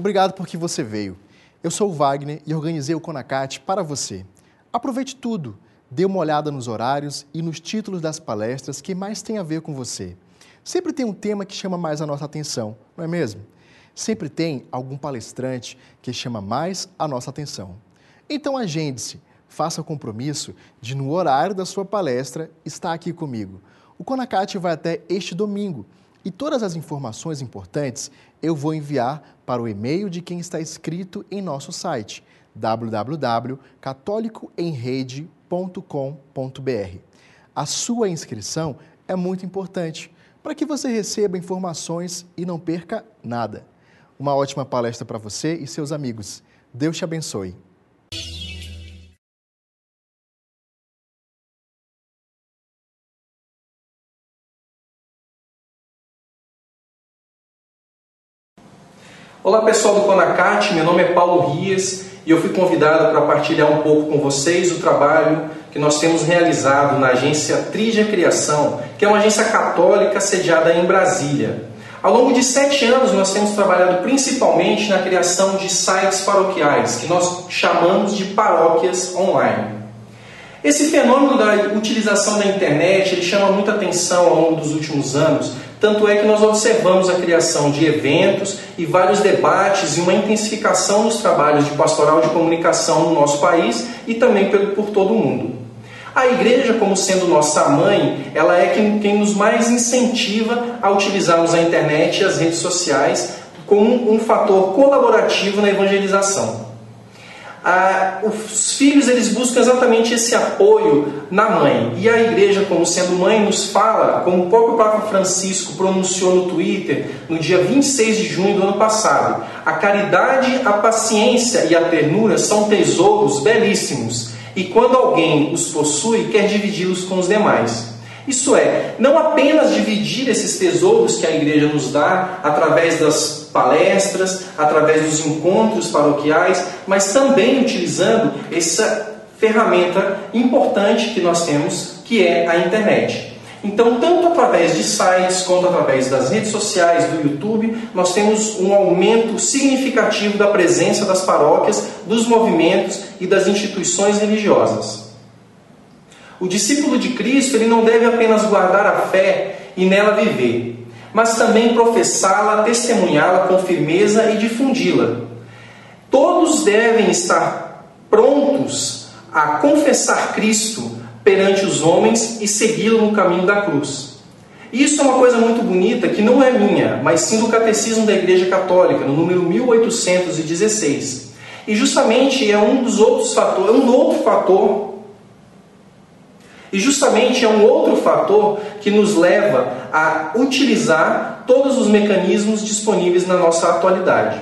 obrigado porque você veio. Eu sou o Wagner e organizei o CONACAT para você. Aproveite tudo, dê uma olhada nos horários e nos títulos das palestras que mais tem a ver com você. Sempre tem um tema que chama mais a nossa atenção, não é mesmo? Sempre tem algum palestrante que chama mais a nossa atenção. Então agende-se, faça o compromisso de, no horário da sua palestra, estar aqui comigo. O CONACAT vai até este domingo e todas as informações importantes eu vou enviar para o e-mail de quem está inscrito em nosso site www.catolicoemrede.com.br. A sua inscrição é muito importante para que você receba informações e não perca nada. Uma ótima palestra para você e seus amigos. Deus te abençoe. Olá pessoal do CONACAT, meu nome é Paulo Rias e eu fui convidado para partilhar um pouco com vocês o trabalho que nós temos realizado na agência Trígia Criação, que é uma agência católica sediada em Brasília. Ao longo de 7 anos nós temos trabalhado principalmente na criação de sites paroquiais, que nós chamamos de paróquias online. Esse fenômeno da utilização da internet ele chama muita atenção ao longo dos últimos anos, tanto é que nós observamos a criação de eventos e vários debates e uma intensificação nos trabalhos de pastoral de comunicação no nosso país e também por todo o mundo. A igreja, como sendo nossa mãe, ela é quem nos mais incentiva a utilizarmos a internet e as redes sociais como um fator colaborativo na evangelização. Os filhos eles buscam exatamente esse apoio na mãe. E a igreja, como sendo mãe, nos fala, como o próprio Papa Francisco pronunciou no Twitter, no dia 26 de junho do ano passado: a caridade, a paciência e a ternura são tesouros belíssimos, e quando alguém os possui, quer dividi-los com os demais. Isso é, não apenas dividir esses tesouros que a igreja nos dá através das palestras, através dos encontros paroquiais, mas também utilizando essa ferramenta importante que nós temos, que é a internet. Então, tanto através de sites quanto através das redes sociais, do YouTube, nós temos um aumento significativo da presença das paróquias, dos movimentos e das instituições religiosas. O discípulo de Cristo ele não deve apenas guardar a fé e nela viver, mas também professá-la, testemunhá-la com firmeza e difundi-la. Todos devem estar prontos a confessar Cristo perante os homens e segui-lo no caminho da cruz. Isso é uma coisa muito bonita que não é minha, mas sim do Catecismo da Igreja Católica, no número 1816. E justamente é um outro fator que nos leva a utilizar todos os mecanismos disponíveis na nossa atualidade.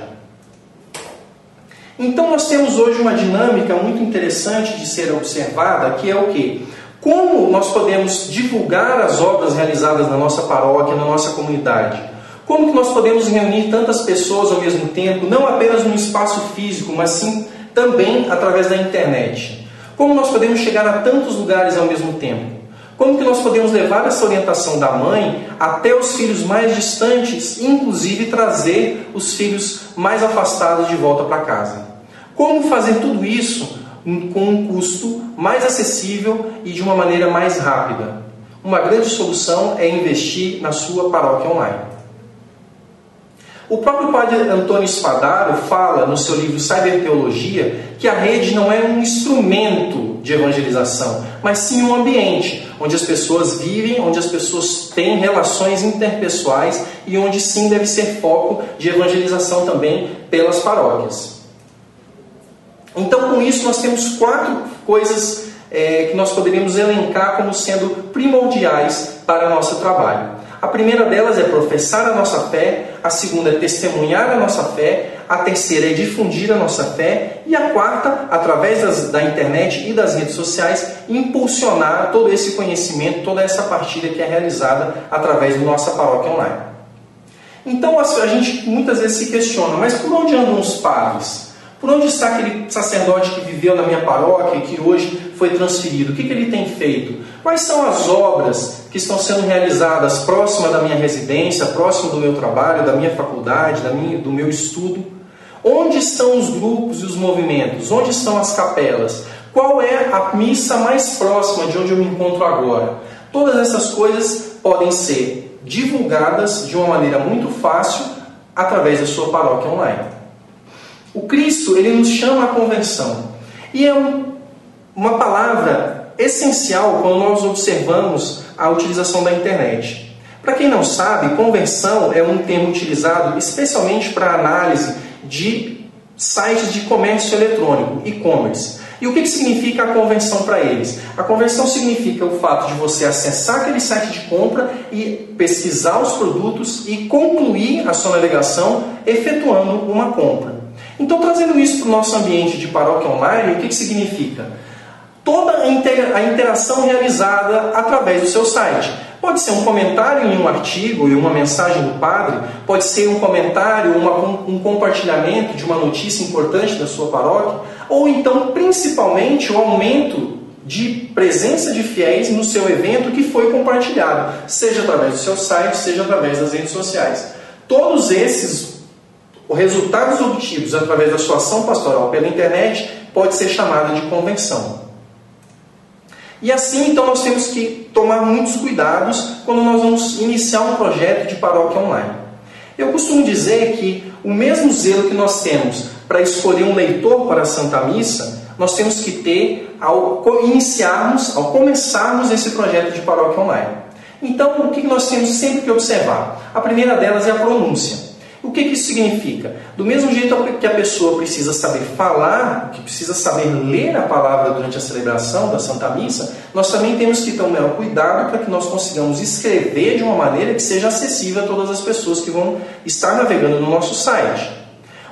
Então nós temos hoje uma dinâmica muito interessante de ser observada, que é o quê? Como nós podemos divulgar as obras realizadas na nossa paróquia, na nossa comunidade? Como que nós podemos reunir tantas pessoas ao mesmo tempo, não apenas num espaço físico, mas sim também através da internet? Como nós podemos chegar a tantos lugares ao mesmo tempo? Como que nós podemos levar essa orientação da mãe até os filhos mais distantes, inclusive trazer os filhos mais afastados de volta para casa? Como fazer tudo isso com um custo mais acessível e de uma maneira mais rápida? Uma grande solução é investir na sua paróquia online. O próprio padre Antônio Spadaro fala no seu livro Cyberteologia que a rede não é um instrumento de evangelização, mas sim um ambiente onde as pessoas vivem, onde as pessoas têm relações interpessoais e onde sim deve ser foco de evangelização também pelas paróquias. Então, com isso, nós temos 4 coisas que nós poderíamos elencar como sendo primordiais para o nosso trabalho. A primeira delas é professar a nossa fé, a segunda é testemunhar a nossa fé, a terceira é difundir a nossa fé e a quarta, através da internet e das redes sociais, impulsionar todo esse conhecimento, toda essa partilha que é realizada através da nossa paróquia online. Então a gente muitas vezes se questiona, mas por onde andam os padres? Por onde está aquele sacerdote que viveu na minha paróquia e que hoje foi transferido? O que ele tem feito? Quais são as obras que estão sendo realizadas próxima da minha residência, próximo do meu trabalho, da minha faculdade, do meu estudo? Onde estão os grupos e os movimentos? Onde estão as capelas? Qual é a missa mais próxima de onde eu me encontro agora? Todas essas coisas podem ser divulgadas de uma maneira muito fácil através da sua paróquia online. O Cristo, ele nos chama à conversão. E é uma palavra essencial quando nós observamos a utilização da internet. Para quem não sabe, conversão é um termo utilizado especialmente para análise de sites de comércio eletrônico, e-commerce. E o que significa a conversão para eles? A conversão significa o fato de você acessar aquele site de compra e pesquisar os produtos e concluir a sua navegação efetuando uma compra. Então, trazendo isso para o nosso ambiente de paróquia online, o que significa? Toda a interação realizada através do seu site. Pode ser um comentário em um artigo e uma mensagem do padre, pode ser um comentário, um compartilhamento de uma notícia importante da sua paróquia, ou então, principalmente, o aumento de presença de fiéis no seu evento que foi compartilhado, seja através do seu site, seja através das redes sociais. Todos esses resultados obtidos através da sua ação pastoral pela internet pode ser chamado de conversão. E assim, então, nós temos que tomar muitos cuidados quando nós vamos iniciar um projeto de paróquia online. Eu costumo dizer que o mesmo zelo que nós temos para escolher um leitor para a Santa Missa, nós temos que ter ao começarmos esse projeto de paróquia online. Então, o que nós temos sempre que observar? A primeira delas é a pronúncia. O que isso significa? Do mesmo jeito que a pessoa precisa saber falar, que precisa saber ler a palavra durante a celebração da Santa Missa, nós também temos que tomar cuidado para que nós consigamos escrever de uma maneira que seja acessível a todas as pessoas que vão estar navegando no nosso site.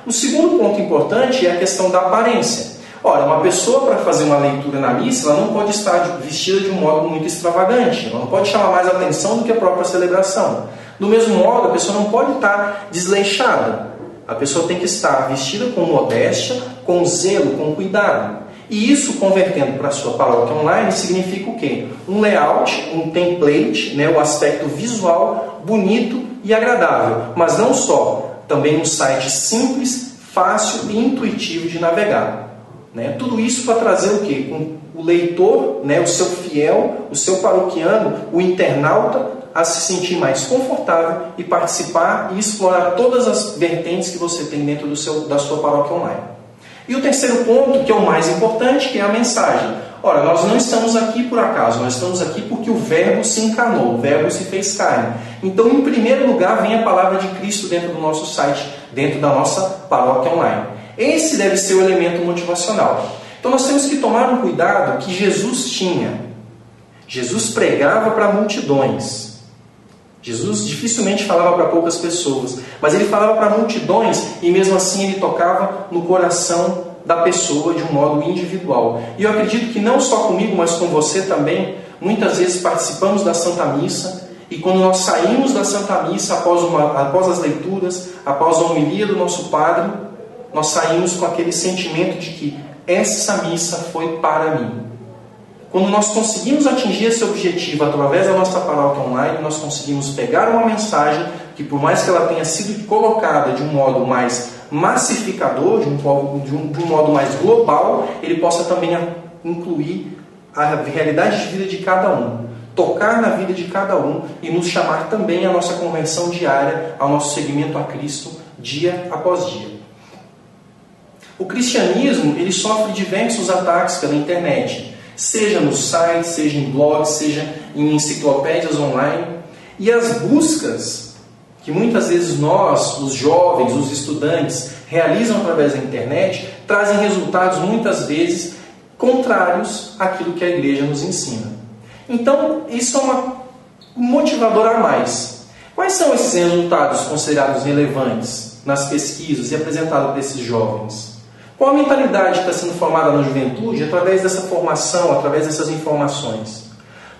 O segundo ponto importante é a questão da aparência. Ora, uma pessoa para fazer uma leitura na missa, ela não pode estar vestida de um modo muito extravagante, ela não pode chamar mais atenção do que a própria celebração. Do mesmo modo, a pessoa não pode estar desleixada. A pessoa tem que estar vestida com modéstia, com zelo, com cuidado. E isso, convertendo para a sua paróquia online, significa o quê? Um layout, um template, o aspecto visual bonito e agradável. Mas não só, também um site simples, fácil e intuitivo de navegar. Tudo isso para trazer o quê? Com o leitor, o seu fiel, o seu paroquiano, o internauta, a se sentir mais confortável e participar e explorar todas as vertentes que você tem dentro da sua paróquia online. E o terceiro ponto, que é o mais importante, que é a mensagem. Ora, nós não estamos aqui por acaso, nós estamos aqui porque o Verbo se encarnou, o Verbo se fez carne. Então, em primeiro lugar, vem a palavra de Cristo dentro do nosso site, dentro da nossa paróquia online. Esse deve ser o elemento motivacional. Então, nós temos que tomar um cuidado que Jesus tinha. Jesus pregava para multidões. Jesus dificilmente falava para poucas pessoas, mas ele falava para multidões e mesmo assim ele tocava no coração da pessoa de um modo individual. E eu acredito que não só comigo, mas com você também, muitas vezes participamos da Santa Missa e quando nós saímos da Santa Missa após as leituras, após a homilia do nosso padre, nós saímos com aquele sentimento de que essa missa foi para mim. Quando nós conseguimos atingir esse objetivo através da nossa paróquia online, nós conseguimos pegar uma mensagem que, por mais que ela tenha sido colocada de um modo mais massificador, de um modo mais global, ele possa também incluir a realidade de vida de cada um, tocar na vida de cada um e nos chamar também à nossa conversão diária, ao nosso seguimento a Cristo, dia após dia. O cristianismo, ele sofre diversos ataques pela internet, seja no site, seja em blogs, seja em enciclopédias online. E as buscas que muitas vezes nós, os jovens, os estudantes, realizam através da internet, trazem resultados muitas vezes contrários àquilo que a igreja nos ensina. Então, isso é um motivador a mais. Quais são esses resultados considerados relevantes nas pesquisas e apresentados para esses jovens? Qual a mentalidade que está sendo formada na juventude através dessa formação, através dessas informações?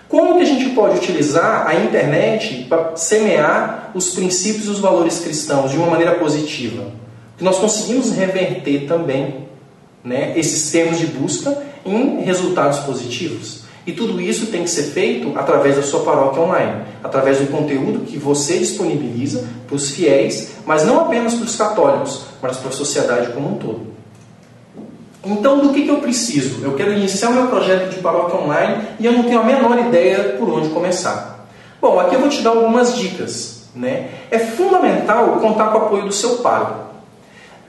Como que a gente pode utilizar a internet para semear os princípios e os valores cristãos de uma maneira positiva? Que nós conseguimos reverter também, esses termos de busca em resultados positivos. E tudo isso tem que ser feito através da sua paróquia online, através do conteúdo que você disponibiliza para os fiéis, mas não apenas para os católicos, mas para a sociedade como um todo. Então, do que eu preciso? Eu quero iniciar o meu projeto de paróquia online e eu não tenho a menor ideia por onde começar. Bom, aqui eu vou te dar algumas dicas, né? É fundamental contar com o apoio do seu pároco.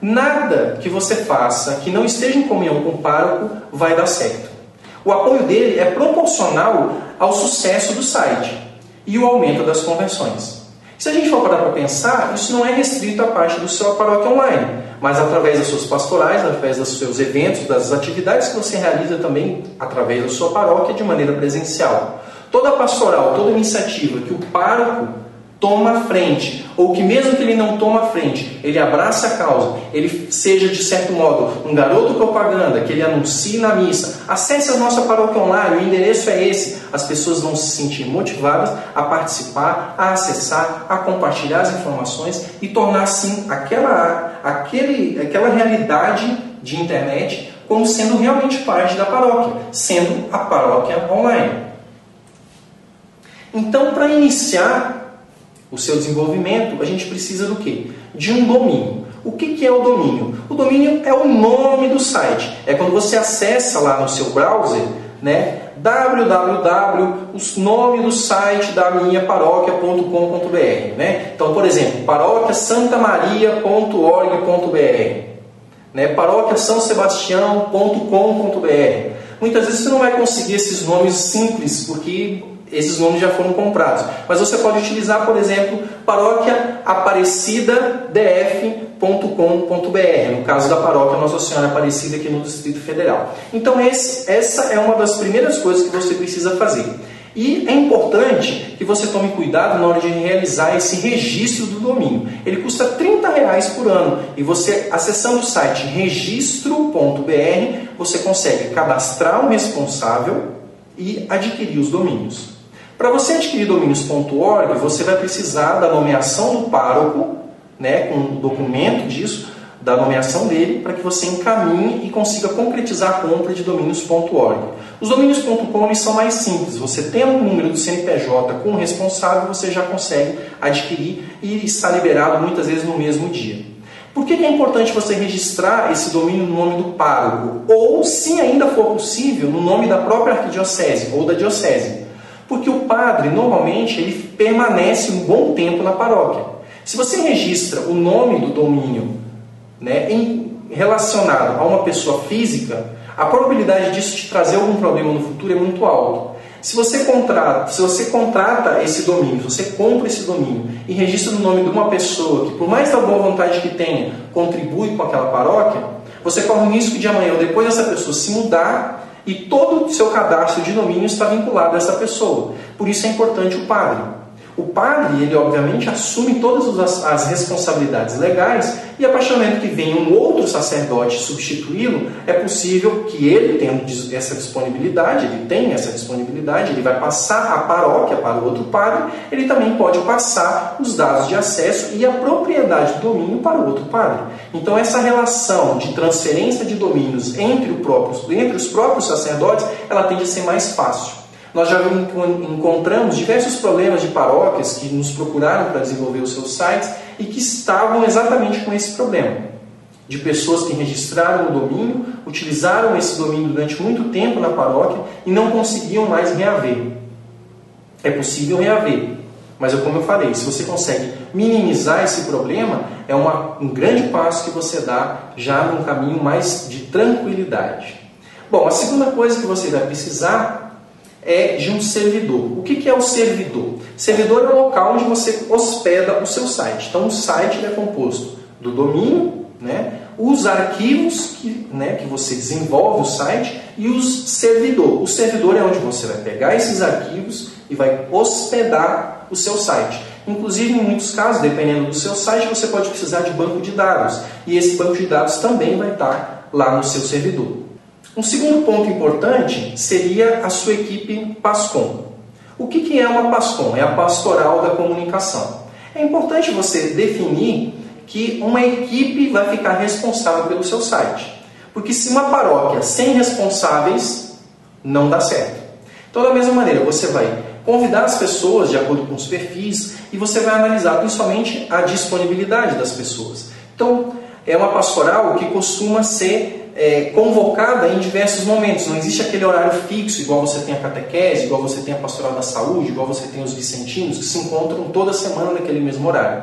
Nada que você faça que não esteja em comunhão com o pároco vai dar certo. O apoio dele é proporcional ao sucesso do site e o aumento das conversões. Se a gente for parar para pensar, isso não é restrito à parte do seu paróquia online, mas através das suas pastorais, através dos seus eventos, das atividades que você realiza também através da sua paróquia de maneira presencial. Toda pastoral, toda iniciativa que o pároco toma a frente, ou que mesmo que ele não toma a frente, ele abraça a causa, ele seja de certo modo um garoto propaganda, que ele anuncie na missa, acesse a nossa paróquia online, o endereço é esse, as pessoas vão se sentir motivadas a participar, a acessar, a compartilhar as informações e tornar assim aquela realidade de internet como sendo realmente parte da paróquia, sendo a paróquia online. Então, para iniciar o seu desenvolvimento, a gente precisa do quê? De um domínio. O que é o domínio? O domínio é o nome do site. É quando você acessa lá no seu browser, né, www, o nome do site da minha paróquia.com.br, né? Então, por exemplo, paroquiasantamaria.org.br, né, paroquiasaosebastião.com.br. Muitas vezes você não vai conseguir esses nomes simples, porque esses nomes já foram comprados. Mas você pode utilizar, por exemplo, paroquiaaparecidadf.com.br, no caso da paróquia Nossa Senhora Aparecida aqui no Distrito Federal. Então essa é uma das primeiras coisas que você precisa fazer. E é importante que você tome cuidado na hora de realizar esse registro do domínio. Ele custa R$30 por ano. E você, acessando o site registro.br, você consegue cadastrar um responsável e adquirir os domínios. Para você adquirir domínios.org, você vai precisar da nomeação do pároco, né, com um documento disso, da nomeação dele, para que você encaminhe e consiga concretizar a compra de domínios.org. Os domínios.com são mais simples. Você tem um número do CNPJ com o responsável, você já consegue adquirir e está liberado muitas vezes no mesmo dia. Por que é importante você registrar esse domínio no nome do pároco? Ou, se ainda for possível, no nome da própria arquidiocese ou da diocese? Porque o padre, normalmente, ele permanece um bom tempo na paróquia. Se você registra o nome do domínio, né, relacionado a uma pessoa física, a probabilidade disso te trazer algum problema no futuro é muito alta. Se você contrata esse domínio, se você compra esse domínio e registra no nome de uma pessoa que, por mais da boa vontade que tenha, contribui com aquela paróquia, você corre o risco de amanhã ou depois essa pessoa se mudar e todo o seu cadastro de domínio está vinculado a essa pessoa. Por isso é importante o padre. O padre, ele obviamente assume todas as responsabilidades legais e a partir do momento que vem um outro sacerdote substituí-lo, é possível que ele tenha essa disponibilidade, ele vai passar a paróquia para o outro padre, ele também pode passar os dados de acesso e a propriedade do domínio para o outro padre. Então essa relação de transferência de domínios entre os próprios sacerdotes, ela tende a ser mais fácil. Nós já encontramos diversos problemas de paróquias que nos procuraram para desenvolver os seus sites e que estavam exatamente com esse problema. De pessoas que registraram o domínio, utilizaram esse domínio durante muito tempo na paróquia e não conseguiam mais reaver. É possível reaver, mas como eu falei, se você consegue minimizar esse problema, é um grande passo que você dá já num caminho mais de tranquilidade. Bom, a segunda coisa que você vai precisar é de um servidor. O que é o servidor? Servidor é o local onde você hospeda o seu site. Então, o site é composto do domínio, né, os arquivos que você desenvolve o site e os servidor. O servidor é onde você vai pegar esses arquivos e vai hospedar o seu site. Inclusive, em muitos casos, dependendo do seu site, você pode precisar de banco de dados. E esse banco de dados também vai estar lá no seu servidor. Um segundo ponto importante seria a sua equipe PASCOM. O que é uma PASCOM? É a Pastoral da Comunicação. É importante você definir que uma equipe vai ficar responsável pelo seu site. Porque se uma paróquia sem responsáveis, não dá certo. Então, da mesma maneira, você vai convidar as pessoas de acordo com os perfis e você vai analisar principalmente a disponibilidade das pessoas. Então, é uma pastoral que costuma ser convocada em diversos momentos. Não existe aquele horário fixo, igual você tem a catequese, igual você tem a pastoral da saúde, igual você tem os vicentinos, que se encontram toda semana naquele mesmo horário.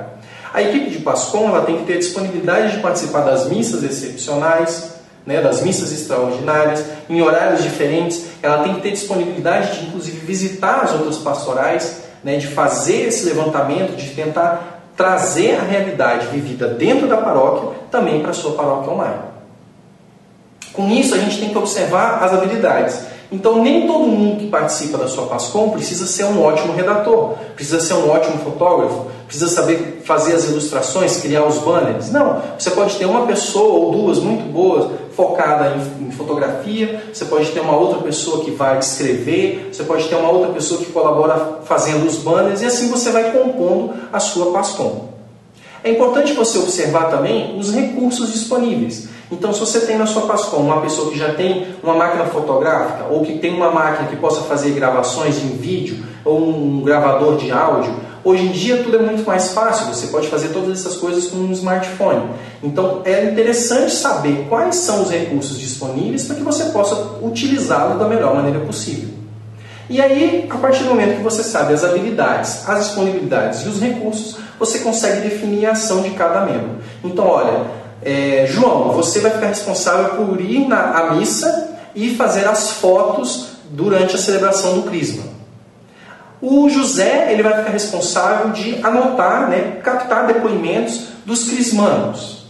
A equipe de PASCOM ela tem que ter disponibilidade de participar das missas excepcionais, né, das missas extraordinárias, em horários diferentes. Ela tem que ter disponibilidade de, inclusive, visitar as outras pastorais, né, de fazer esse levantamento, de tentar trazer a realidade vivida dentro da paróquia também para a sua paróquia online. Com isso, a gente tem que observar as habilidades. Então, nem todo mundo que participa da sua PASCOM precisa ser um ótimo redator, precisa ser um ótimo fotógrafo, precisa saber fazer as ilustrações, criar os banners. Não, você pode ter uma pessoa ou duas muito boas, focada em fotografia, você pode ter uma outra pessoa que vai escrever, você pode ter uma outra pessoa que colabora fazendo os banners, e assim você vai compondo a sua PASCOM. É importante você observar também os recursos disponíveis. Então, se você tem na sua PASCOM uma pessoa que já tem uma máquina fotográfica, ou que tem uma máquina que possa fazer gravações em vídeo, ou um gravador de áudio, hoje em dia tudo é muito mais fácil, você pode fazer todas essas coisas com um smartphone. Então, é interessante saber quais são os recursos disponíveis para que você possa utilizá-los da melhor maneira possível. E aí, a partir do momento que você sabe as habilidades, as disponibilidades e os recursos, você consegue definir a ação de cada membro. Então, olha, João, você vai ficar responsável por ir à missa e fazer as fotos durante a celebração do Crisma. O José ele vai ficar responsável de anotar, né, captar depoimentos dos crismanos.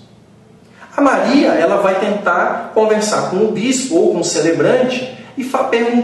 A Maria ela vai tentar conversar com o bispo ou com o celebrante e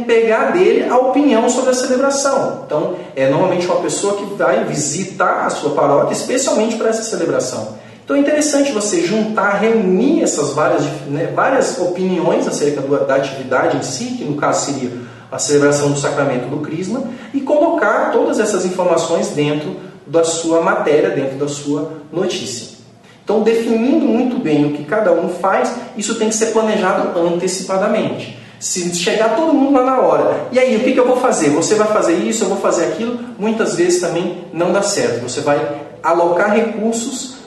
pegar dele a opinião sobre a celebração. Então, é normalmente uma pessoa que vai visitar a sua paróquia, especialmente para essa celebração. Então, é interessante você juntar, reunir essas várias opiniões acerca da atividade em si, que no caso seria a celebração do sacramento do Crisma, e colocar todas essas informações dentro da sua matéria, dentro da sua notícia. Então, definindo muito bem o que cada um faz, isso tem que ser planejado antecipadamente. Se chegar todo mundo lá na hora, e aí, o que eu vou fazer? Você vai fazer isso, eu vou fazer aquilo, muitas vezes também não dá certo. Você vai alocar recursos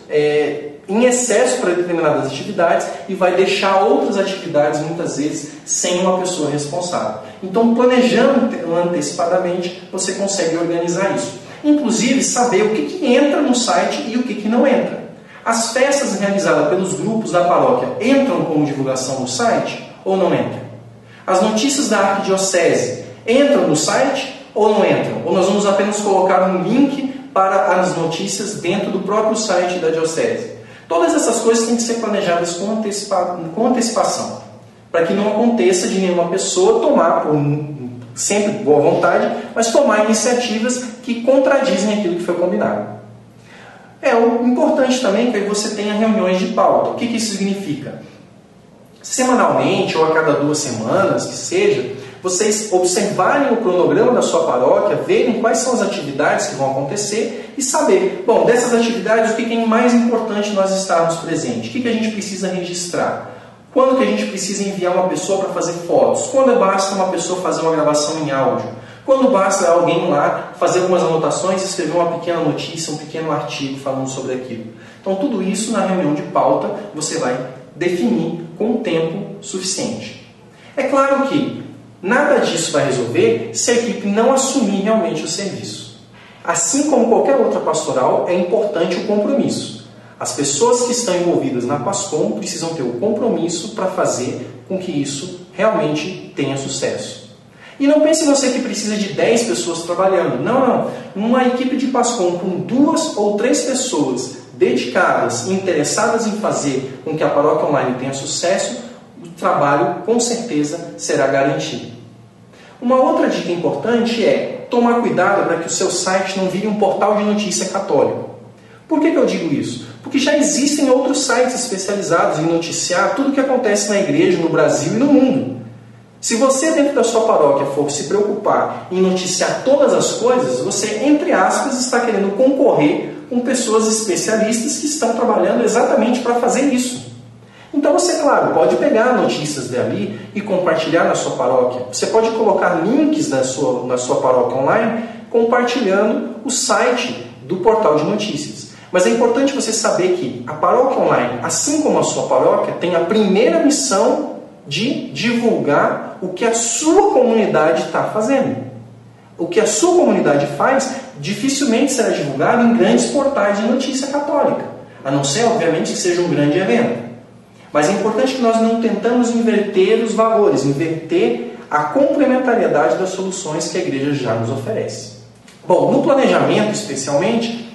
em excesso para determinadas atividades e vai deixar outras atividades, muitas vezes, sem uma pessoa responsável. Então, planejando antecipadamente, você consegue organizar isso. Inclusive, saber o que entra no site e o que não entra. As festas realizadas pelos grupos da paróquia entram como divulgação no site ou não entram? As notícias da arquidiocese entram no site ou não entram? Ou nós vamos apenas colocar um link para as notícias dentro do próprio site da diocese? Todas essas coisas têm que ser planejadas com antecipação, para que não aconteça de nenhuma pessoa tomar, sempre boa vontade, mas tomar iniciativas que contradizem aquilo que foi combinado. O importante também é que você tenha reuniões de pauta. O que isso significa? Semanalmente ou a cada 2 semanas, que seja, vocês observarem o cronograma da sua paróquia, verem quais são as atividades que vão acontecer e saber, bom, dessas atividades, o que é mais importante nós estarmos presentes? O que a gente precisa registrar? Quando que a gente precisa enviar uma pessoa para fazer fotos? Quando basta uma pessoa fazer uma gravação em áudio? Quando basta alguém lá fazer algumas anotações e escrever uma pequena notícia, um pequeno artigo falando sobre aquilo? Então, tudo isso na reunião de pauta você vai definir com tempo suficiente. É claro que nada disso vai resolver se a equipe não assumir realmente o serviço. Assim como qualquer outra pastoral, é importante o compromisso. As pessoas que estão envolvidas na PASCOM precisam ter o compromisso para fazer com que isso realmente tenha sucesso. E não pense você que precisa de 10 pessoas trabalhando. Não. Uma equipe de PASCOM com 2 ou 3 pessoas dedicadas e interessadas em fazer com que a paróquia online tenha sucesso, o trabalho com certeza será garantido. Uma outra dica importante é tomar cuidado para que o seu site não vire um portal de notícia católico. Por que eu digo isso? Porque já existem outros sites especializados em noticiar tudo o que acontece na igreja, no Brasil e no mundo. Se você, dentro da sua paróquia, for se preocupar em noticiar todas as coisas, você, entre aspas, está querendo concorrer com pessoas especialistas que estão trabalhando exatamente para fazer isso. Então você, claro, pode pegar notícias dali e compartilhar na sua paróquia. Você pode colocar links na sua paróquia online compartilhando o site do portal de notícias. Mas é importante você saber que a paróquia online, assim como a sua paróquia, tem a primeira missão de divulgar o que a sua comunidade está fazendo. O que a sua comunidade faz dificilmente será divulgado em grandes portais de notícia católica, a não ser, obviamente, que seja um grande evento. Mas é importante que nós não tentamos inverter os valores, inverter a complementariedade das soluções que a igreja já nos oferece. Bom, no planejamento especialmente,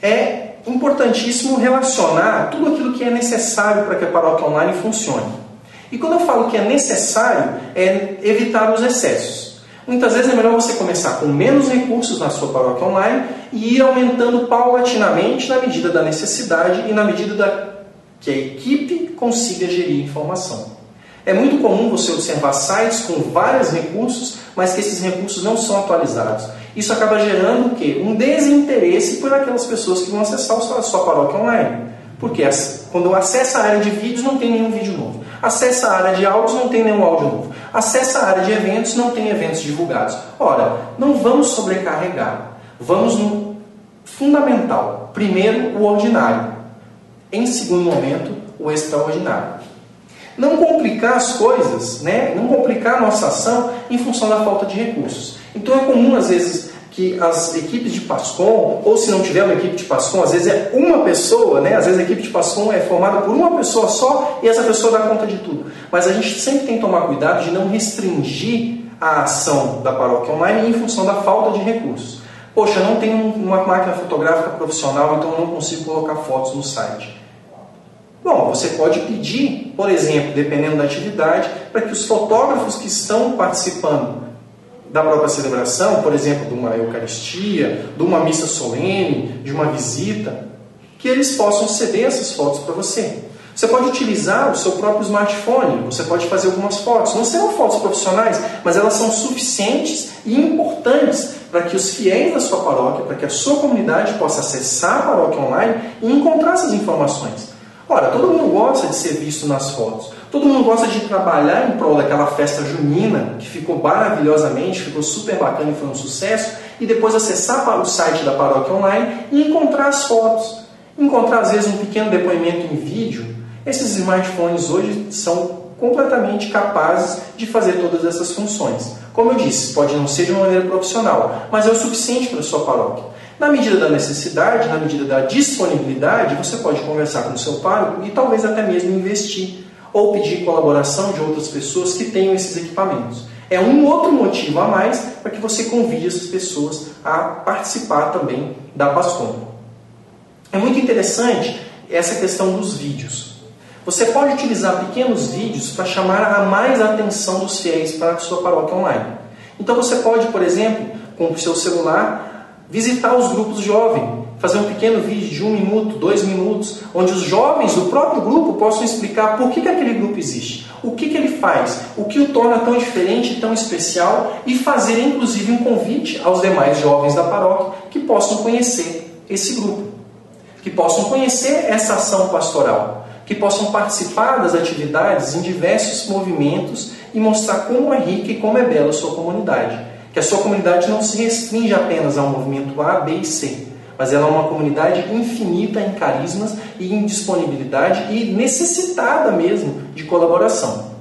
é importantíssimo relacionar tudo aquilo que é necessário para que a paróquia online funcione. E quando eu falo que é necessário, é evitar os excessos. Muitas vezes é melhor você começar com menos recursos na sua paróquia online e ir aumentando paulatinamente na medida da necessidade e na medida que a equipe consiga gerir informação. É muito comum você observar sites com vários recursos, mas que esses recursos não são atualizados. Isso acaba gerando o quê? Um desinteresse por aquelas pessoas que vão acessar a sua paróquia online. Porque quando acessa a área de vídeos, não tem nenhum vídeo novo. Acessa a área de áudios, não tem nenhum áudio novo. Acessa a área de eventos, não tem eventos divulgados. Ora, não vamos sobrecarregar. Vamos no fundamental. Primeiro, o ordinário. Em segundo momento, o extraordinário. Não complicar as coisas, né? Não complicar a nossa ação em função da falta de recursos. Então é comum, às vezes, que as equipes de PASCOM, ou se não tiver uma equipe de PASCOM, às vezes é uma pessoa, né? Às vezes a equipe de PASCOM é formada por uma pessoa só e essa pessoa dá conta de tudo. Mas a gente sempre tem que tomar cuidado de não restringir a ação da paróquia online em função da falta de recursos. Poxa, eu não tenho uma máquina fotográfica profissional, então eu não consigo colocar fotos no site. Bom, você pode pedir, por exemplo, dependendo da atividade, para que os fotógrafos que estão participando da própria celebração, por exemplo, de uma Eucaristia, de uma missa solene, de uma visita, que eles possam ceder essas fotos para você. Você pode utilizar o seu próprio smartphone, você pode fazer algumas fotos. Não serão fotos profissionais, mas elas são suficientes e importantes para que os fiéis da sua paróquia, para que a sua comunidade possa acessar a paróquia online e encontrar essas informações. Ora, todo mundo gosta de ser visto nas fotos. Todo mundo gosta de trabalhar em prol daquela festa junina, que ficou maravilhosamente, ficou super bacana e foi um sucesso, e depois acessar para o site da paróquia online e encontrar as fotos. Encontrar, às vezes, um pequeno depoimento em vídeo. Esses smartphones hoje são completamente capazes de fazer todas essas funções. Como eu disse, pode não ser de uma maneira profissional, mas é o suficiente para a sua paróquia. Na medida da necessidade, na medida da disponibilidade, você pode conversar com o seu pároco e talvez até mesmo investir ou pedir colaboração de outras pessoas que tenham esses equipamentos. É um outro motivo a mais para que você convide essas pessoas a participar também da PASCOM. É muito interessante essa questão dos vídeos. Você pode utilizar pequenos vídeos para chamar a mais atenção dos fiéis para a sua paróquia online. Então você pode, por exemplo, com o seu celular, visitar os grupos jovens, fazer um pequeno vídeo de 1 minuto, 2 minutos, onde os jovens do próprio grupo possam explicar por que aquele grupo existe, o que ele faz, o que o torna tão diferente e tão especial, e fazer inclusive um convite aos demais jovens da paróquia que possam conhecer esse grupo, que possam conhecer essa ação pastoral, que possam participar das atividades em diversos movimentos e mostrar como é rica e como é bela a sua comunidade. Que a sua comunidade não se restringe apenas ao movimento A, B e C, mas ela é uma comunidade infinita em carismas e em disponibilidade e necessitada mesmo de colaboração.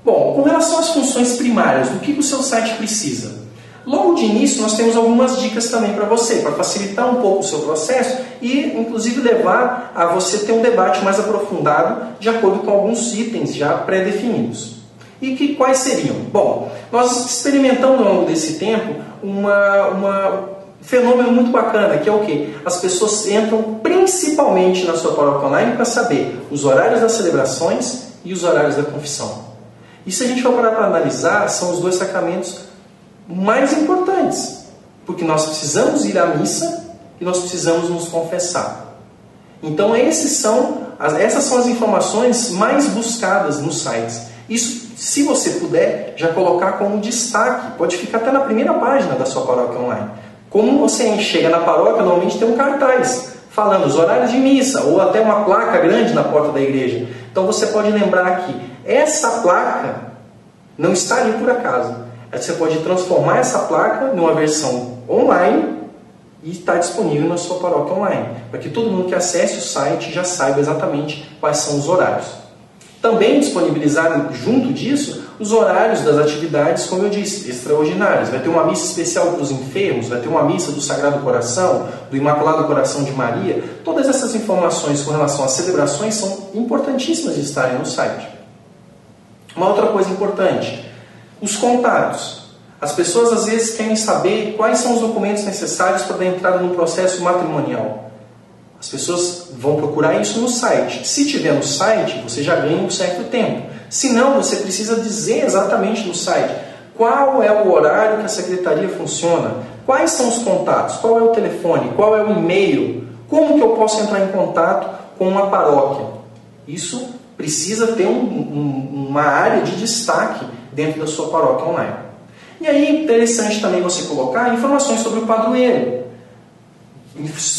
Bom, com relação às funções primárias, do que o seu site precisa? Logo de início, nós temos algumas dicas também para você, para facilitar um pouco o seu processo e, inclusive, levar a você ter um debate mais aprofundado de acordo com alguns itens já pré-definidos. E quais seriam? Bom, nós experimentamos ao longo desse tempo um fenômeno muito bacana, que é o quê? As pessoas entram principalmente na sua paróquia online para saber os horários das celebrações e os horários da confissão. E se a gente for parar para analisar, são os dois sacramentos mais importantes, porque nós precisamos ir à missa e nós precisamos nos confessar. Então essas são as informações mais buscadas nos sites. Isso, se você puder, já colocar como destaque, pode ficar até na primeira página da sua paróquia online. Como você chega na paróquia, normalmente tem um cartaz falando os horários de missa, ou até uma placa grande na porta da igreja. Então você pode lembrar que essa placa não está ali por acaso. Você pode transformar essa placa numa versão online e está disponível na sua paróquia online, para que todo mundo que acesse o site já saiba exatamente quais são os horários. Também disponibilizado junto disso os horários das atividades, como eu disse, extraordinárias. Vai ter uma missa especial para os enfermos, vai ter uma missa do Sagrado Coração, do Imaculado Coração de Maria. Todas essas informações com relação às celebrações são importantíssimas de estarem no site. Uma outra coisa importante, os contatos. As pessoas às vezes querem saber quais são os documentos necessários para dar entrada no processo matrimonial. As pessoas vão procurar isso no site. Se tiver no site, você já ganha um certo tempo. Se não, você precisa dizer exatamente no site qual é o horário que a secretaria funciona, quais são os contatos, qual é o telefone, qual é o e-mail, como que eu posso entrar em contato com uma paróquia. Isso precisa ter uma área de destaque dentro da sua paróquia online. E aí é interessante também você colocar informações sobre o padroeiro.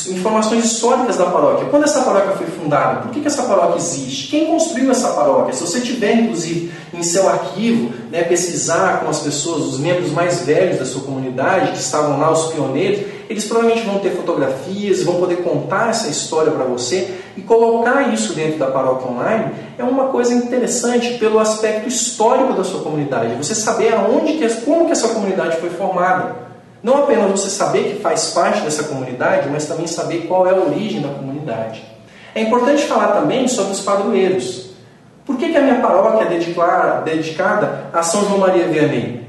Informações históricas da paróquia. Quando essa paróquia foi fundada? Por que essa paróquia existe? Quem construiu essa paróquia? Se você tiver, inclusive, em seu arquivo, pesquisar com as pessoas, os membros mais velhos da sua comunidade, que estavam lá, os pioneiros, eles provavelmente vão ter fotografias, vão poder contar essa história para você, e colocar isso dentro da paróquia online é uma coisa interessante pelo aspecto histórico da sua comunidade. Você saber como que essa comunidade foi formada. Não apenas você saber que faz parte dessa comunidade, mas também saber qual é a origem da comunidade. É importante falar também sobre os padroeiros. Por que a minha paróquia é dedicada a São João Maria Vianney?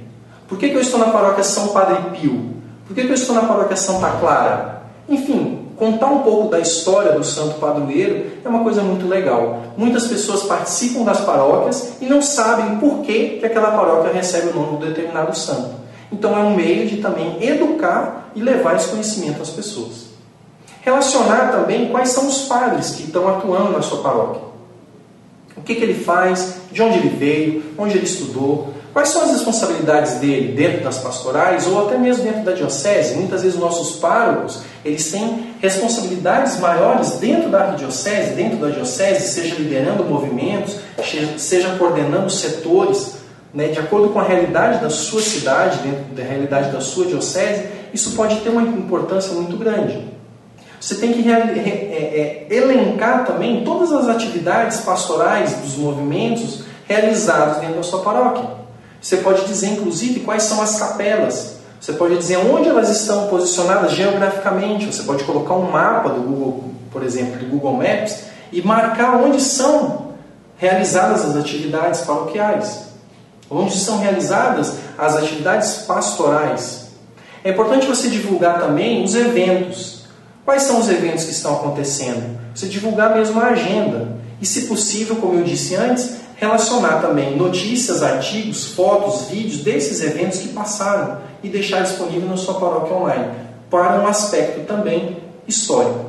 Por que eu estou na paróquia São Padre Pio? Por que eu estou na paróquia Santa Clara? Enfim, contar um pouco da história do santo padroeiro é uma coisa muito legal. Muitas pessoas participam das paróquias e não sabem por que aquela paróquia recebe o nome de determinado santo. Então é um meio de também educar e levar esse conhecimento às pessoas. Relacionar também quais são os padres que estão atuando na sua paróquia. O que ele faz, de onde ele veio, onde ele estudou, quais são as responsabilidades dele dentro das pastorais ou até mesmo dentro da diocese. Muitas vezes os nossos párocos, eles têm responsabilidades maiores dentro da arquidiocese, dentro da diocese, seja liderando movimentos, seja coordenando setores, de acordo com a realidade da sua cidade, dentro da realidade da sua diocese. Isso pode ter uma importância muito grande. Você tem que elencar também todas as atividades pastorais dos movimentos realizados dentro da sua paróquia. Você pode dizer, inclusive, quais são as capelas. Você pode dizer onde elas estão posicionadas geograficamente. Você pode colocar um mapa do Google, por exemplo, do Google Maps, e marcar onde são realizadas as atividades paroquiais, onde são realizadas as atividades pastorais. É importante você divulgar também os eventos. Quais são os eventos que estão acontecendo? Você divulgar mesmo a agenda. E, se possível, como eu disse antes, relacionar também notícias, artigos, fotos, vídeos desses eventos que passaram e deixar disponível na sua paróquia online, para um aspecto também histórico.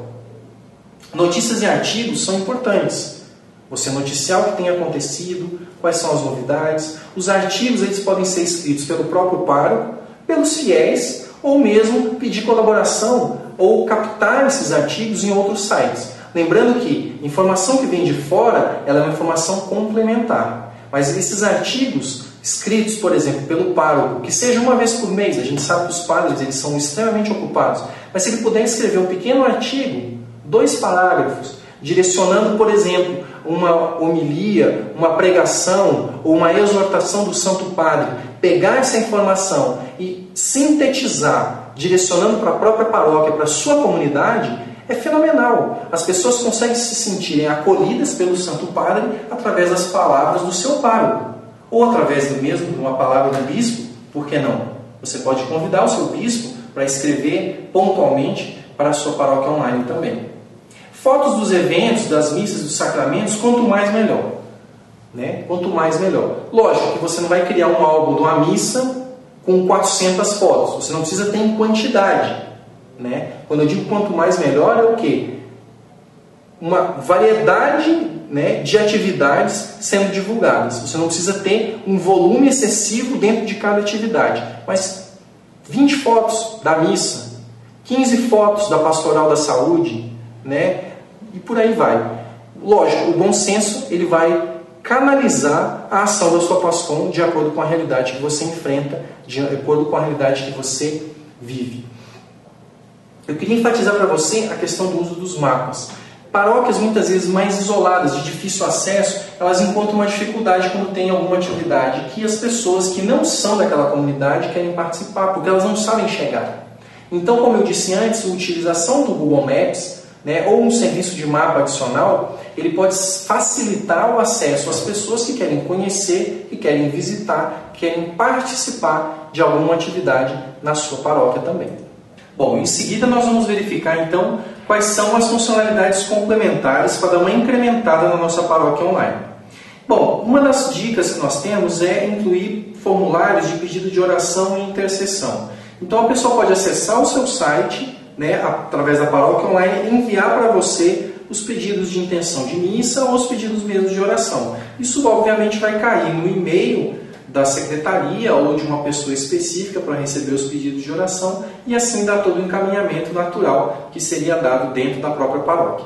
Notícias e artigos são importantes. Você noticiar o que tem acontecido, quais são as novidades. Os artigos eles podem ser escritos pelo próprio pároco, pelos fiéis, ou mesmo pedir colaboração ou captar esses artigos em outros sites. Lembrando que informação que vem de fora, ela é uma informação complementar. Mas esses artigos escritos, por exemplo, pelo pároco, que seja uma vez por mês, a gente sabe que os padres eles são extremamente ocupados, mas se ele puder escrever um pequeno artigo, 2 parágrafos, direcionando, por exemplo, uma homilia, uma pregação ou uma exortação do Santo Padre, pegar essa informação e sintetizar, direcionando para a própria paróquia, para a sua comunidade, é fenomenal. As pessoas conseguem se sentirem acolhidas pelo Santo Padre através das palavras do seu pároco, ou através de uma palavra do bispo. Por que não? Você pode convidar o seu bispo para escrever pontualmente para a sua paróquia online também. Fotos dos eventos, das missas, dos sacramentos, quanto mais melhor. Quanto mais melhor. Lógico que você não vai criar um álbum de uma missa com 400 fotos. Você não precisa ter em quantidade. Quando eu digo quanto mais melhor, é o quê? Uma variedade de atividades sendo divulgadas. Você não precisa ter um volume excessivo dentro de cada atividade. Mas 20 fotos da missa, 15 fotos da pastoral da saúde, e por aí vai. Lógico, o bom senso ele vai canalizar a ação da sua PASCOM de acordo com a realidade que você enfrenta, de acordo com a realidade que você vive. Eu queria enfatizar para você a questão do uso dos mapas. Paróquias muitas vezes mais isoladas, de difícil acesso, elas encontram uma dificuldade quando tem alguma atividade que as pessoas que não são daquela comunidade querem participar, porque elas não sabem chegar. Então, como eu disse antes, a utilização do Google Maps, ou um serviço de mapa adicional, ele pode facilitar o acesso às pessoas que querem conhecer, que querem visitar, que querem participar de alguma atividade na sua paróquia também. Bom, em seguida nós vamos verificar então quais são as funcionalidades complementares para dar uma incrementada na nossa paróquia online. Bom, uma das dicas que nós temos é incluir formulários de pedido de oração e intercessão. Então a pessoa pode acessar o seu site, através da paróquia online, e enviar para você os pedidos de intenção de missa ou os pedidos mesmo de oração. Isso obviamente vai cair no e-mail da secretaria ou de uma pessoa específica para receber os pedidos de oração e assim dar todo o encaminhamento natural que seria dado dentro da própria paróquia.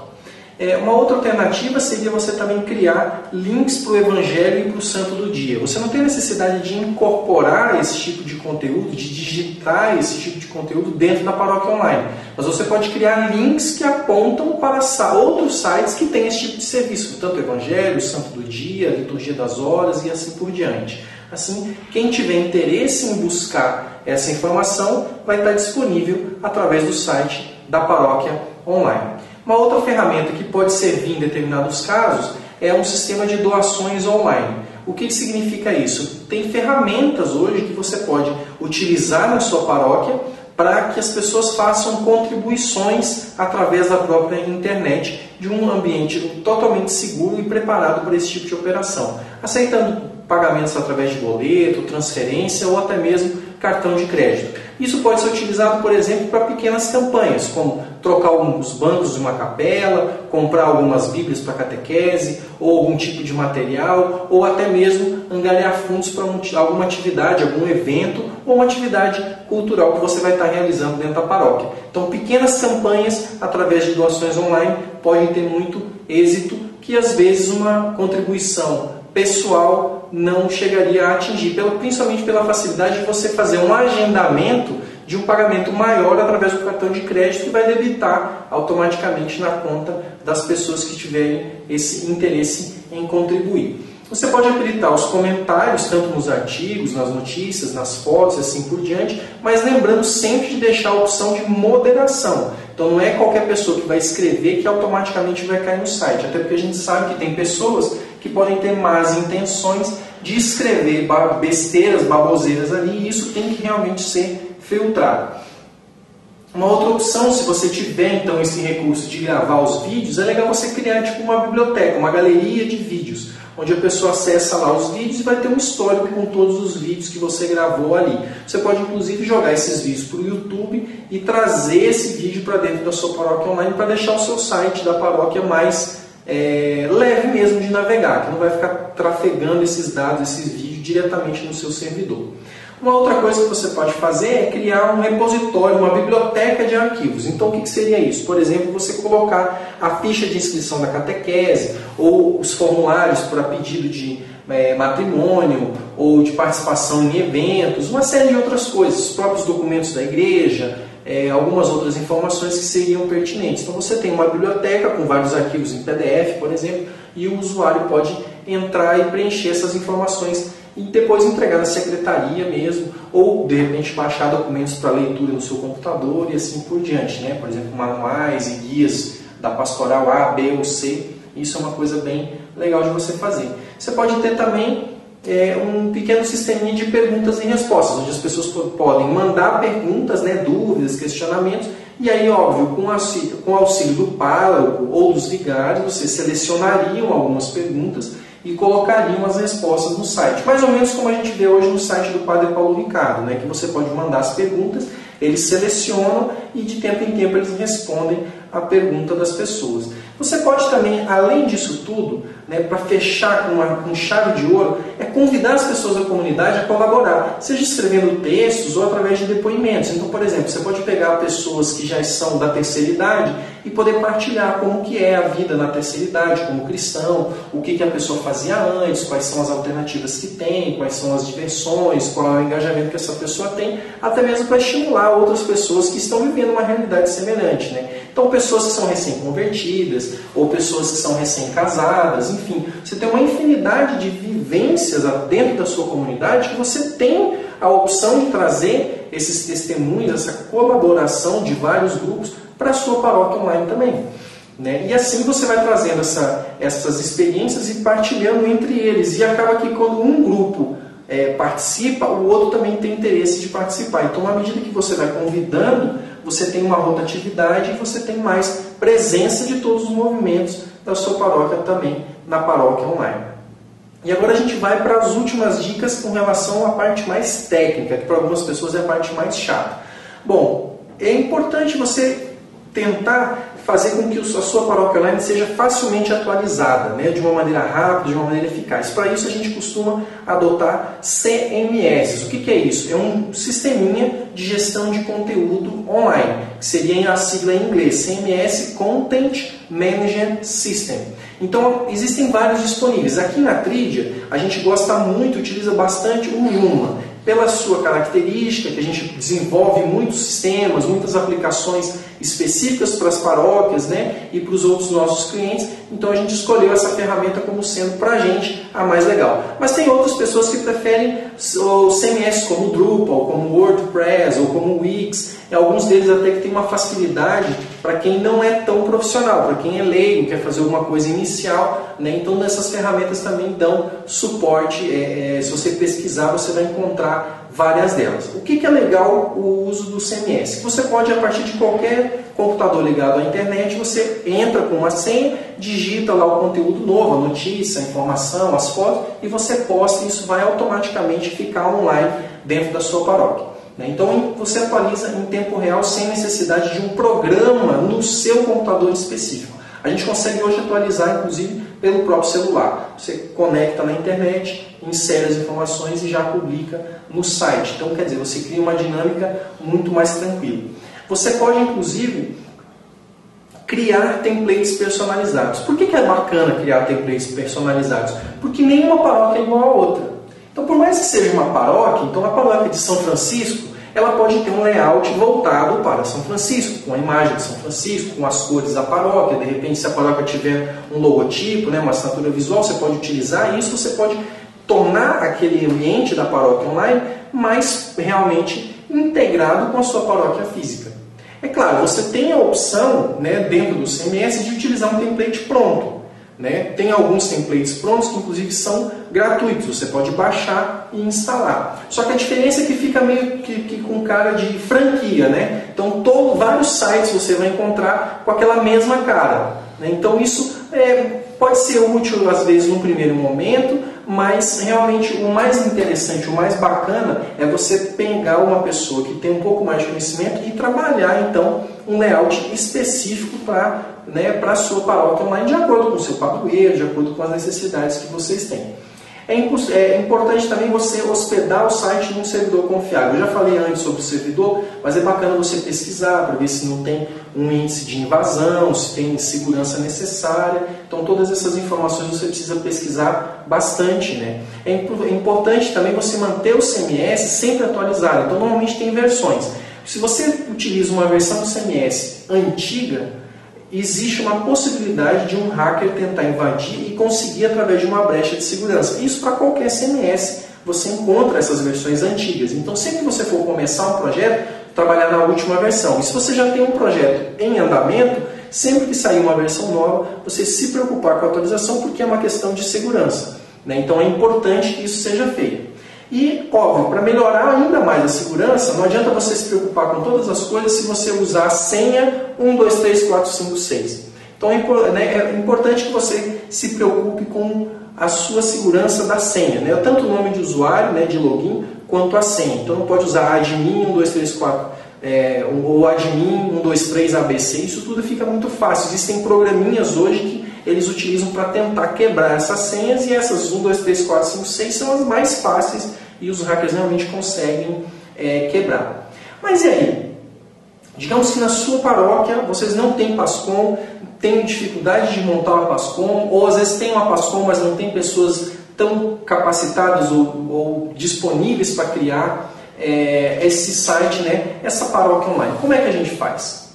Uma outra alternativa seria você também criar links para o Evangelho e para o Santo do Dia. Você não tem necessidade de incorporar esse tipo de conteúdo, de digitar esse tipo de conteúdo dentro da paróquia online. Mas você pode criar links que apontam para outros sites que têm esse tipo de serviço, tanto o Evangelho, o Santo do Dia, a Liturgia das Horas e assim por diante. Assim, quem tiver interesse em buscar essa informação vai estar disponível através do site da paróquia online. Uma outra ferramenta que pode servir em determinados casos é um sistema de doações online. O que significa isso? Tem ferramentas hoje que você pode utilizar na sua paróquia para que as pessoas façam contribuições através da própria internet de um ambiente totalmente seguro e preparado para esse tipo de operação, aceitando pagamentos através de boleto, transferência ou até mesmo cartão de crédito. Isso pode ser utilizado, por exemplo, para pequenas campanhas, como trocar os bancos de uma capela, comprar algumas bíblias para catequese, ou algum tipo de material, ou até mesmo angariar fundos para alguma atividade, algum evento, ou uma atividade cultural que você vai estar realizando dentro da paróquia. Então, pequenas campanhas, através de doações online, podem ter muito êxito, que às vezes uma contribuição pessoal não chegaria a atingir, principalmente pela facilidade de você fazer um agendamento de um pagamento maior através do cartão de crédito que vai debitar automaticamente na conta das pessoas que tiverem esse interesse em contribuir. Você pode habilitar os comentários, tanto nos artigos, nas notícias, nas fotos e assim por diante, mas lembrando sempre de deixar a opção de moderação. Então não é qualquer pessoa que vai escrever que automaticamente vai cair no site, até porque a gente sabe que tem pessoas que podem ter más intenções de escrever besteiras, baboseiras ali, e isso tem que realmente ser filtrado. Uma outra opção, se você tiver então esse recurso de gravar os vídeos, é legal você criar tipo uma biblioteca, uma galeria de vídeos, onde a pessoa acessa lá os vídeos e vai ter um histórico com todos os vídeos que você gravou ali. Você pode inclusive jogar esses vídeos para o YouTube e trazer esse vídeo para dentro da sua paróquia online para deixar o seu site da paróquia mais leve mesmo de navegar, que não vai ficar trafegando esses dados, esses vídeos diretamente no seu servidor. Uma outra coisa que você pode fazer é criar um repositório, uma biblioteca de arquivos. Então, o que seria isso? Por exemplo, você colocar a ficha de inscrição da catequese ou os formulários para pedido de matrimônio ou de participação em eventos, uma série de outras coisas, os próprios documentos da igreja, algumas outras informações que seriam pertinentes. Então, você tem uma biblioteca com vários arquivos em PDF, por exemplo, e o usuário pode entrar e preencher essas informações e depois entregar na secretaria mesmo, ou de repente baixar documentos para leitura no seu computador e assim por diante, Por exemplo, manuais e guias da pastoral A, B ou C, isso é uma coisa bem legal de você fazer. Você pode ter também um pequeno sisteminha de perguntas e respostas, onde as pessoas podem mandar perguntas, dúvidas, questionamentos, e aí, óbvio, com o auxílio do pároco ou dos vigários, vocês selecionariam algumas perguntas e colocariam as respostas no site. Mais ou menos como a gente vê hoje no site do Padre Paulo Ricardo, que você pode mandar as perguntas, eles selecionam e de tempo em tempo eles respondem a pergunta das pessoas. Você pode também, além disso tudo, né, para fechar com chave de ouro, convidar as pessoas da comunidade a colaborar, seja escrevendo textos ou através de depoimentos. Então, por exemplo, você pode pegar pessoas que já são da terceira idade e poder partilhar como que é a vida na terceira idade, como cristão, o que a pessoa fazia antes, quais são as alternativas que tem, quais são as diversões, qual é o engajamento que essa pessoa tem, até mesmo para estimular outras pessoas que estão vivendo uma realidade semelhante, né? Então, pessoas que são recém-convertidas, ou pessoas que são recém-casadas, enfim, você tem uma infinidade de vivências dentro da sua comunidade que você tem a opção de trazer esses testemunhos, essa colaboração de vários grupos para a sua paróquia online também, né? E assim você vai trazendo essas experiências e partilhando entre eles. E acaba que quando um grupo participa, o outro também tem interesse de participar. Então, à medida que você vai convidando, você tem uma rotatividade e você tem mais presença de todos os movimentos da sua paróquia também na paróquia online. E agora a gente vai para as últimas dicas com relação à parte mais técnica, que para algumas pessoas é a parte mais chata. Bom, é importante você tentar fazer com que a sua paróquia online seja facilmente atualizada, né, de uma maneira rápida, de uma maneira eficaz. Para isso a gente costuma adotar CMS. O que é isso? É um sisteminha de gestão de conteúdo online, que seria a sigla em inglês, CMS, Content Management System. Então existem vários disponíveis. Aqui na Trídia a gente gosta muito, utiliza bastante o Joomla, pela sua característica, que a gente desenvolve muitos sistemas, muitas aplicações específicas para as paróquias, né, e para os outros nossos clientes. Então a gente escolheu essa ferramenta como sendo para a gente a mais legal. Mas tem outras pessoas que preferem os CMS como o Drupal, como o WordPress ou como o Wix. E alguns deles até que tem uma facilidade para quem não é tão profissional, para quem é leigo, quer fazer alguma coisa inicial, né? Então essas ferramentas também dão suporte. Se você pesquisar, você vai encontrar várias delas. O que é legal o uso do CMS? Você pode, a partir de qualquer computador ligado à internet, você entra com uma senha, digita lá o conteúdo novo, a notícia, a informação, as fotos, e você posta, e isso vai automaticamente ficar online dentro da sua paróquia. Então você atualiza em tempo real sem necessidade de um programa no seu computador específico. A gente consegue hoje atualizar, inclusive, pelo próprio celular. Você conecta na internet, insere as informações e já publica no site. Então, quer dizer, você cria uma dinâmica muito mais tranquila. Você pode, inclusive, criar templates personalizados. Por que é bacana criar templates personalizados? Porque nenhuma paróquia é igual a outra. Então, por mais que seja uma paróquia, então a paróquia de São Francisco, ela pode ter um layout voltado para São Francisco, com a imagem de São Francisco, com as cores da paróquia. De repente, se a paróquia tiver um logotipo, né, uma assinatura visual, você pode utilizar isso, você pode tornar aquele ambiente da paróquia online mais realmente integrado com a sua paróquia física. É claro, você tem a opção, né, dentro do CMS de utilizar um template pronto. Né? Tem alguns templates prontos que inclusive são gratuitos, você pode baixar e instalar. Só que a diferença é que fica meio que com cara de franquia, né? Então vários sites você vai encontrar com aquela mesma cara, né? Então isso pode ser útil às vezes no primeiro momento, mas realmente o mais interessante, o mais bacana é você pegar uma pessoa que tem um pouco mais de conhecimento e trabalhar então um layout específico para a sua paróquia online, de acordo com o seu padroeiro, de acordo com as necessidades que vocês têm. É importante também você hospedar o site num servidor confiável. Eu já falei antes sobre o servidor, mas é bacana você pesquisar para ver se não tem um índice de invasão, se tem segurança necessária. Então todas essas informações você precisa pesquisar bastante, né? É importante também você manter o CMS sempre atualizado. Então normalmente tem versões. Se você utiliza uma versão do CMS antiga, existe uma possibilidade de um hacker tentar invadir e conseguir através de uma brecha de segurança. Isso para qualquer CMS, você encontra essas versões antigas. Então, sempre que você for começar um projeto, trabalhar na última versão. E se você já tem um projeto em andamento, sempre que sair uma versão nova, você se preocupar com a atualização, porque é uma questão de segurança, né? Então, é importante que isso seja feito. E, óbvio, para melhorar ainda mais a segurança, não adianta você se preocupar com todas as coisas se você usar a senha 1, 2, 3, 4, 5, 6. Então é importante que você se preocupe com a sua segurança da senha, né? Tanto o nome de usuário, né, de login, quanto a senha. Então não pode usar admin 1, 2, 3, 4, o admin 123 ABC, isso tudo fica muito fácil. Existem programinhas hoje que eles utilizam para tentar quebrar essas senhas, e essas 1, 2, 3, 4, 5, 6 são as mais fáceis e os hackers realmente conseguem quebrar. Mas e aí? Digamos que na sua paróquia vocês não têm PASCOM, têm dificuldade de montar uma PASCOM, ou às vezes tem uma PASCOM, mas não tem pessoas tão capacitadas ou disponíveis para criar esse site, né, essa paróquia online. Como é que a gente faz?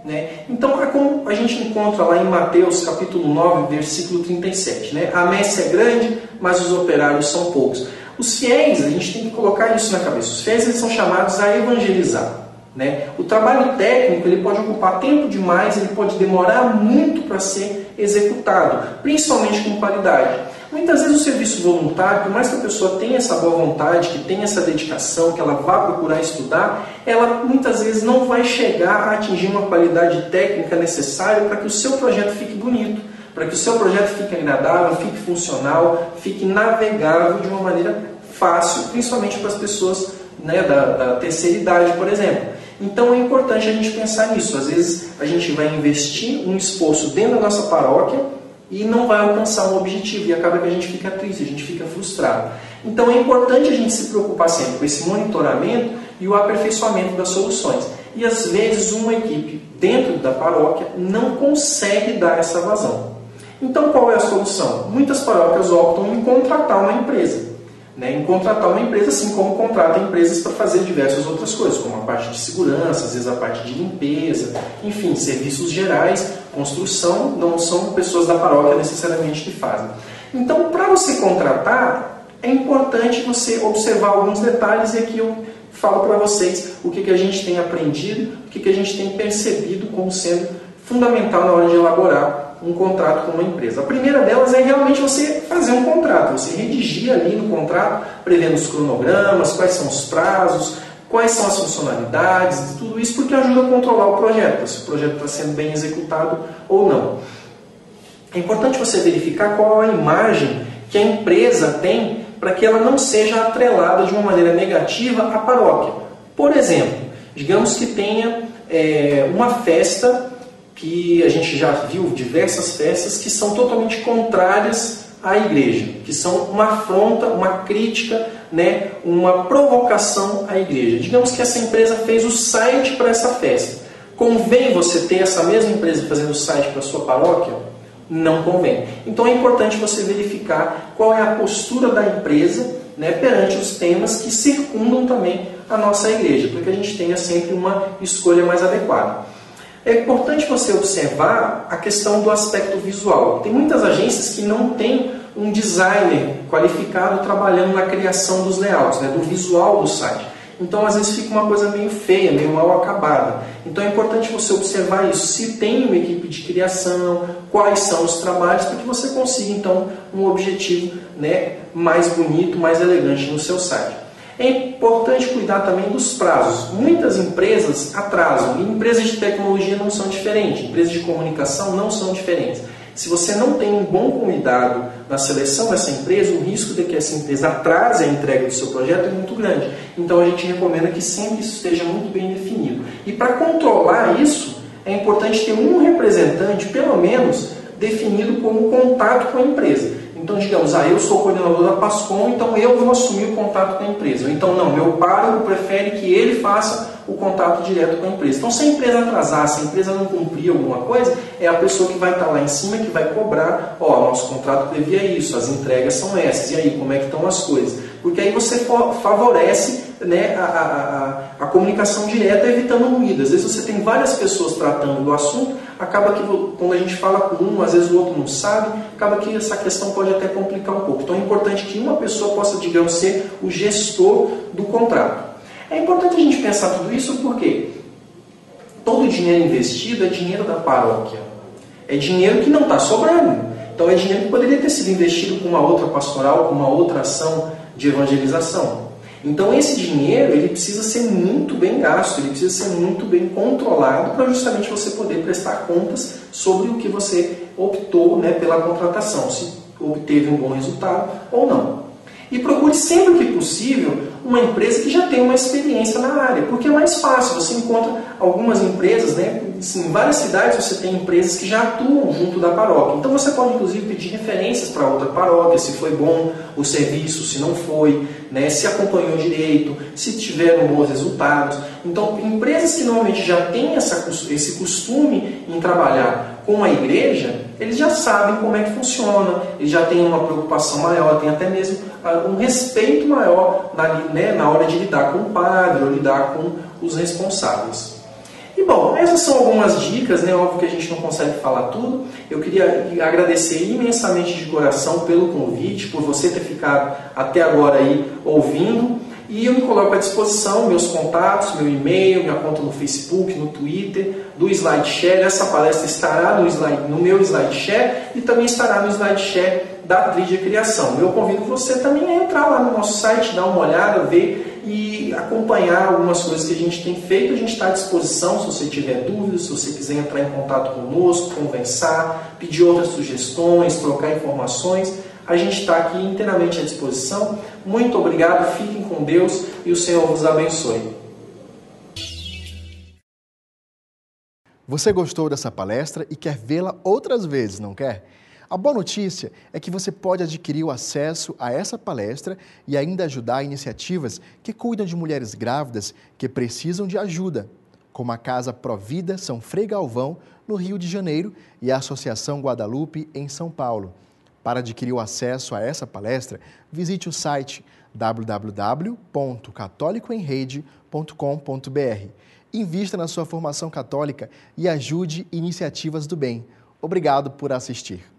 Né? Então, é como a gente encontra lá em Mateus capítulo 9, versículo 37. Né? A messe é grande, mas os operários são poucos. Os fiéis, a gente tem que colocar isso na cabeça. Os fiéis, eles são chamados a evangelizar. Né? O trabalho técnico, ele pode ocupar tempo demais, ele pode demorar muito para ser executado, principalmente com qualidade. Muitas vezes o serviço voluntário, por mais que a pessoa tenha essa boa vontade, que tenha essa dedicação, que ela vá procurar estudar, ela muitas vezes não vai chegar a atingir uma qualidade técnica necessária para que o seu projeto fique bonito, para que o seu projeto fique agradável, fique funcional, fique navegável de uma maneira fácil, principalmente para as pessoas, né, da terceira idade, por exemplo. Então é importante a gente pensar nisso. Às vezes a gente vai investir um esforço dentro da nossa paróquia e não vai alcançar um objetivo, e acaba que a gente fica triste, a gente fica frustrado. Então é importante a gente se preocupar sempre com esse monitoramento e o aperfeiçoamento das soluções. E às vezes uma equipe dentro da paróquia não consegue dar essa vazão. Então qual é a solução? Muitas paróquias optam em contratar uma empresa. Em contratar uma empresa, assim como contratam empresas para fazer diversas outras coisas, como a parte de segurança, às vezes a parte de limpeza, enfim, serviços gerais, construção, não são pessoas da paróquia necessariamente que fazem. Então, para você contratar, é importante você observar alguns detalhes, e aqui eu falo para vocês o que a gente tem aprendido, o que a gente tem percebido como sendo fundamental na hora de elaborar um contrato com uma empresa. A primeira delas é realmente você fazer um contrato, você redigir ali no contrato, prevendo os cronogramas, quais são os prazos, quais são as funcionalidades, tudo isso, porque ajuda a controlar o projeto, se o projeto está sendo bem executado ou não. É importante você verificar qual é a imagem que a empresa tem para que ela não seja atrelada de uma maneira negativa à paróquia. Por exemplo, digamos que tenha uma festa, que a gente já viu diversas festas que são totalmente contrárias à igreja, que são uma afronta, uma crítica, né, uma provocação à igreja. Digamos que essa empresa fez o site para essa festa. Convém você ter essa mesma empresa fazendo o site para a sua paróquia? Não convém. Então é importante você verificar qual é a postura da empresa, né, perante os temas que circundam também a nossa igreja, para que a gente tenha sempre uma escolha mais adequada. É importante você observar a questão do aspecto visual. Tem muitas agências que não têm um designer qualificado trabalhando na criação dos layouts, né, do visual do site. Então, às vezes, fica uma coisa meio feia, meio mal acabada. Então, é importante você observar isso. Se tem uma equipe de criação, quais são os trabalhos, para que você consiga, então, um objetivo, né, mais bonito, mais elegante no seu site. É importante cuidar também dos prazos. Muitas empresas atrasam, e empresas de tecnologia não são diferentes, empresas de comunicação não são diferentes. Se você não tem um bom cuidado na seleção dessa empresa, o risco de que essa empresa atrase a entrega do seu projeto é muito grande. Então a gente recomenda que sempre isso esteja muito bem definido. E para controlar isso, é importante ter um representante, pelo menos, definido como contato com a empresa. Então, digamos, eu sou o coordenador da PASCOM, então eu vou assumir o contato com a empresa. Ou então, não, meu pároco prefere que ele faça o contato direto com a empresa. Então, se a empresa atrasar, se a empresa não cumprir alguma coisa, é a pessoa que vai estar lá em cima que vai cobrar, nosso contrato previa isso, as entregas são essas, e aí, como é que estão as coisas? Porque aí você favorece, né, a comunicação direta, evitando ruído. Às vezes você tem várias pessoas tratando do assunto, acaba que quando a gente fala com um, às vezes o outro não sabe, acaba que essa questão pode até complicar um pouco. Então é importante que uma pessoa possa, digamos, ser o gestor do contrato. É importante a gente pensar tudo isso porque todo o dinheiro investido é dinheiro da paróquia. É dinheiro que não está sobrando. Então é dinheiro que poderia ter sido investido com uma outra pastoral, com uma outra ação de evangelização. Então esse dinheiro ele precisa ser muito bem gasto, ele precisa ser muito bem controlado para justamente você poder prestar contas sobre o que você optou, né, pela contratação, se obteve um bom resultado ou não. E procure sempre que possível uma empresa que já tenha uma experiência na área, porque é mais fácil. Você encontra algumas empresas, né? Assim, em várias cidades você tem empresas que já atuam junto da paróquia. Então você pode inclusive pedir referências para outra paróquia, se foi bom o serviço, se não foi, né? Se acompanhou direito, se tiveram bons resultados. Então empresas que normalmente já têm esse costume em trabalhar com a igreja, eles já sabem como é que funciona, eles já têm uma preocupação maior, tem até mesmo um respeito maior na hora de lidar com o padre ou lidar com os responsáveis. E bom, essas são algumas dicas, né? Óbvio que a gente não consegue falar tudo. Eu queria agradecer imensamente de coração pelo convite, por você ter ficado até agora aí ouvindo. E eu me coloco à disposição, meus contatos, meu e-mail, minha conta no Facebook, no Twitter, do SlideShare. Essa palestra estará no meu SlideShare e também estará no SlideShare da Trídia Criação. Eu convido você também a entrar lá no nosso site, dar uma olhada, ver e acompanhar algumas coisas que a gente tem feito. A gente está à disposição, se você tiver dúvidas, se você quiser entrar em contato conosco, conversar, pedir outras sugestões, trocar informações. A gente está aqui inteiramente à disposição. Muito obrigado, fiquem com Deus e o Senhor vos abençoe. Você gostou dessa palestra e quer vê-la outras vezes, não quer? A boa notícia é que você pode adquirir o acesso a essa palestra e ainda ajudar iniciativas que cuidam de mulheres grávidas que precisam de ajuda, como a Casa Provida São Frei Galvão, no Rio de Janeiro, e a Associação Guadalupe, em São Paulo. Para adquirir o acesso a essa palestra, visite o site www.catolicoemrede.com.br. Invista na sua formação católica e ajude iniciativas do bem. Obrigado por assistir.